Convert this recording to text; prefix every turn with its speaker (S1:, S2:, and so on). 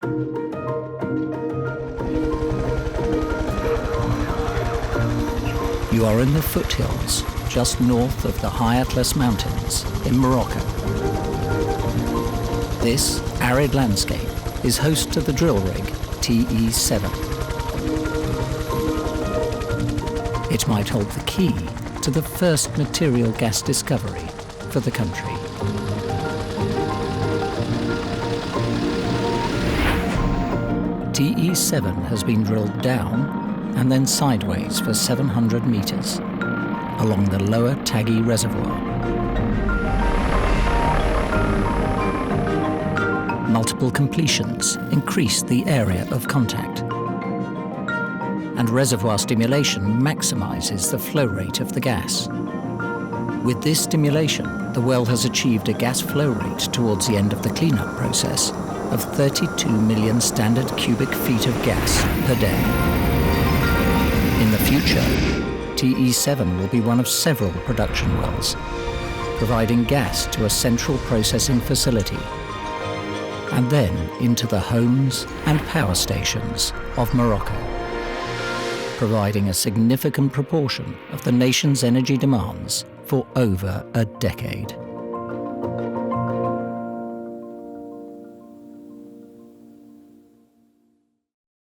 S1: You are in the foothills, just north of the High Atlas Mountains in Morocco. This arid landscape is host to the drill rig TE7. It might hold the key to the first material gas discovery for the country. TE7 has been drilled down and then sideways for 700 meters along the lower Taghi Reservoir. Multiple completions increase the area of contact, and reservoir stimulation maximizes the flow rate of the gas. With this stimulation, the well has achieved a gas flow rate towards the end of the cleanup process of 32 million standard cubic feet of gas per day. In the future, TE7 will be one of several production wells, providing gas to a central processing facility, and then into the homes and power stations of Morocco, providing a significant proportion of the nation's energy demands for over a decade.